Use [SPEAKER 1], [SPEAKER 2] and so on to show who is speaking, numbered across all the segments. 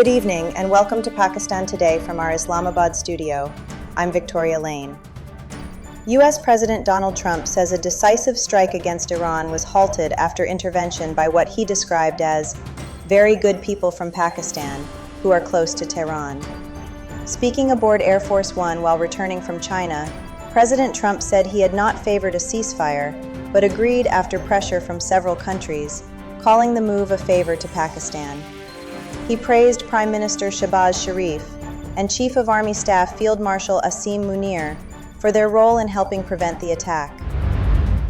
[SPEAKER 1] Good evening and welcome to Pakistan Today from our Islamabad studio. I'm Victoria Lane. U.S. President Donald Trump says a decisive strike against Iran was halted after intervention by what he described as very good people from Pakistan who are close to Tehran. Speaking aboard Air Force One while returning from China, President Trump said he had not favored a ceasefire, but agreed after pressure from several countries, calling the move a favor to Pakistan. He praised Prime Minister Shehbaz Sharif and Chief of Army Staff Field Marshal Asim Munir for their role in helping prevent the attack.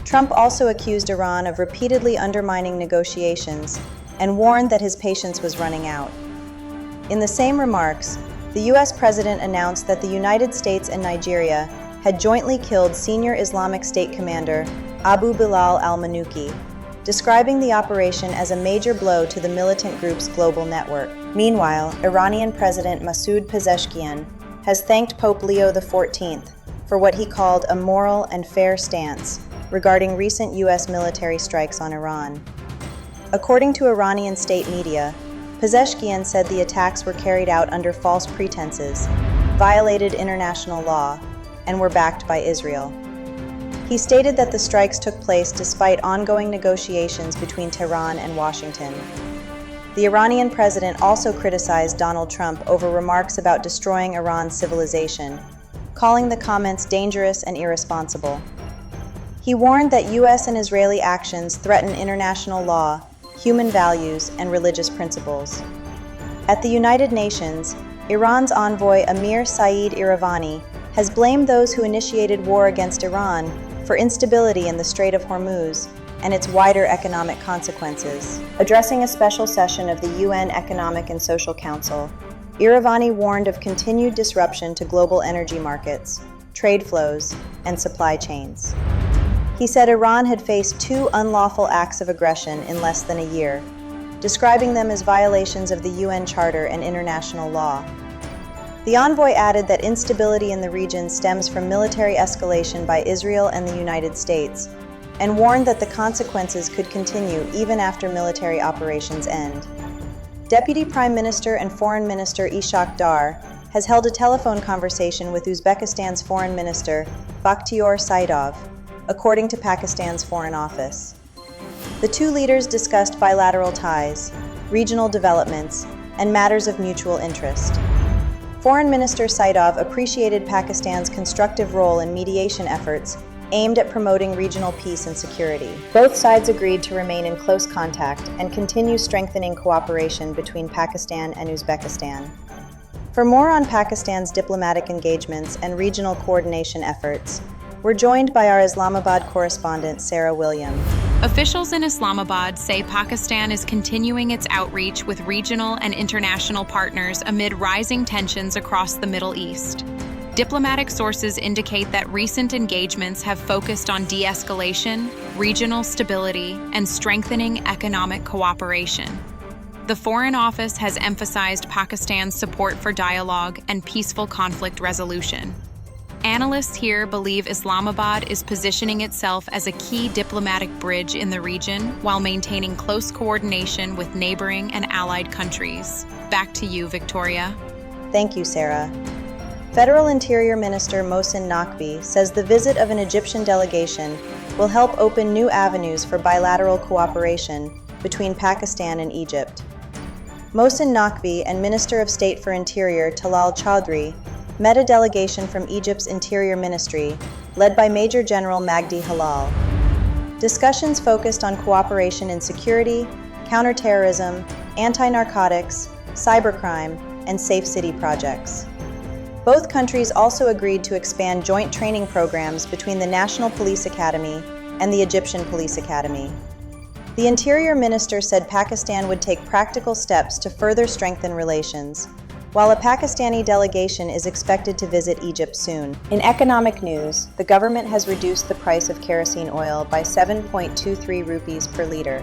[SPEAKER 1] Trump also accused Iran of repeatedly undermining negotiations and warned that his patience was running out. In the same remarks, the U.S. President announced that the United States and Nigeria had jointly killed senior Islamic State commander Abu Bilal al-Manuki, describing the operation as a major blow to the militant group's global network. Meanwhile, Iranian President Masoud Pezeshkian has thanked Pope Leo XIV for what he called a moral and fair stance regarding recent U.S. military strikes on Iran. According to Iranian state media, Pezeshkian said the attacks were carried out under false pretenses, violated international law, and were backed by Israel. He stated that the strikes took place despite ongoing negotiations between Tehran and Washington. The Iranian president also criticized Donald Trump over remarks about destroying Iran's civilization, calling the comments dangerous and irresponsible. He warned that U.S. and Israeli actions threaten international law, human values, and religious principles. At the United Nations, Iran's envoy Amir Saeed Iravani has blamed those who initiated war against Iran for instability in the Strait of Hormuz and its wider economic consequences. Addressing a special session of the UN Economic and Social Council, Iravani warned of continued disruption to global energy markets, trade flows, and supply chains. He said Iran had faced 2 unlawful acts of aggression in less than a year, describing them as violations of the UN Charter and international law. The envoy added that instability in the region stems from military escalation by Israel and the United States, and warned that the consequences could continue even after military operations end. Deputy Prime Minister and Foreign Minister Ishaq Dar has held a telephone conversation with Uzbekistan's Foreign Minister Bakhtiyor Saidov, according to Pakistan's Foreign Office. The two leaders discussed bilateral ties, regional developments, and matters of mutual interest. Foreign Minister Saidov appreciated Pakistan's constructive role in mediation efforts aimed at promoting regional peace and security. Both sides agreed to remain in close contact and continue strengthening cooperation between Pakistan and Uzbekistan. For more on Pakistan's diplomatic engagements and regional coordination efforts, we're joined by our Islamabad correspondent, Sarah William.
[SPEAKER 2] Officials in Islamabad say Pakistan is continuing its outreach with regional and international partners amid rising tensions across the Middle East. Diplomatic sources indicate that recent engagements have focused on de-escalation, regional stability, and strengthening economic cooperation. The Foreign Office has emphasized Pakistan's support for dialogue and peaceful conflict resolution. Analysts here believe Islamabad is positioning itself as a key diplomatic bridge in the region while maintaining close coordination with neighboring and allied countries. Back to you, Victoria.
[SPEAKER 1] Thank you, Sarah. Federal Interior Minister Mohsin Naqvi says the visit of an Egyptian delegation will help open new avenues for bilateral cooperation between Pakistan and Egypt. Mohsin Naqvi and Minister of State for Interior Talal Chaudhry met a delegation from Egypt's Interior Ministry, led by Major General Magdi Halal. Discussions focused on cooperation in security, counterterrorism, anti-narcotics, cybercrime, and safe city projects. Both countries also agreed to expand joint training programs between the National Police Academy and the Egyptian Police Academy. The Interior Minister said Pakistan would take practical steps to further strengthen relations, while a Pakistani delegation is expected to visit Egypt soon. In economic news, the government has reduced the price of kerosene oil by 7.23 rupees per liter.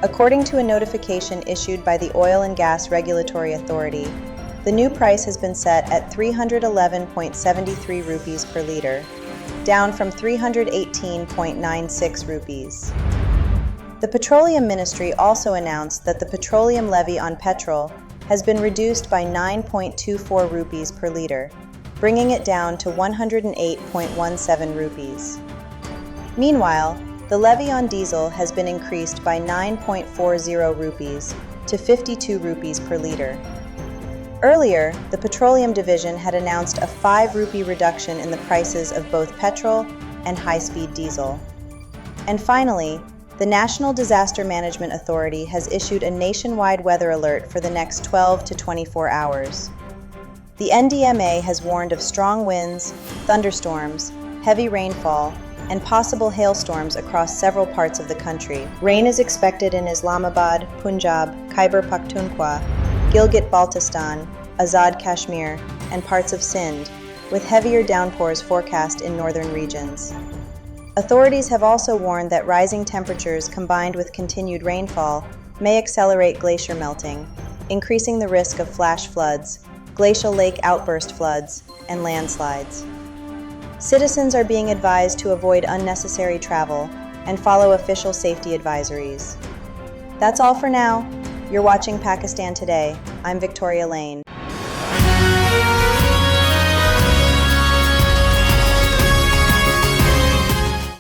[SPEAKER 1] According to a notification issued by the Oil and Gas Regulatory Authority, the new price has been set at 311.73 rupees per liter, down from 318.96 rupees. The Petroleum Ministry also announced that the petroleum levy on petrol has been reduced by 9.24 rupees per liter, bringing it down to 108.17 rupees. Meanwhile, the levy on diesel has been increased by 9.40 rupees to 52 rupees per liter. Earlier, the Petroleum Division had announced a 5 rupee reduction in the prices of both petrol and high-speed diesel. And finally, the National Disaster Management Authority has issued a nationwide weather alert for the next 12 to 24 hours. The NDMA has warned of strong winds, thunderstorms, heavy rainfall, and possible hailstorms across several parts of the country. Rain is expected in Islamabad, Punjab, Khyber Pakhtunkhwa, Gilgit-Baltistan, Azad Kashmir, and parts of Sindh, with heavier downpours forecast in northern regions. Authorities have also warned that rising temperatures combined with continued rainfall may accelerate glacier melting, increasing the risk of flash floods, glacial lake outburst floods, and landslides. Citizens are being advised to avoid unnecessary travel and follow official safety advisories. That's all for now. You're watching Pakistan Today. I'm Victoria Lane.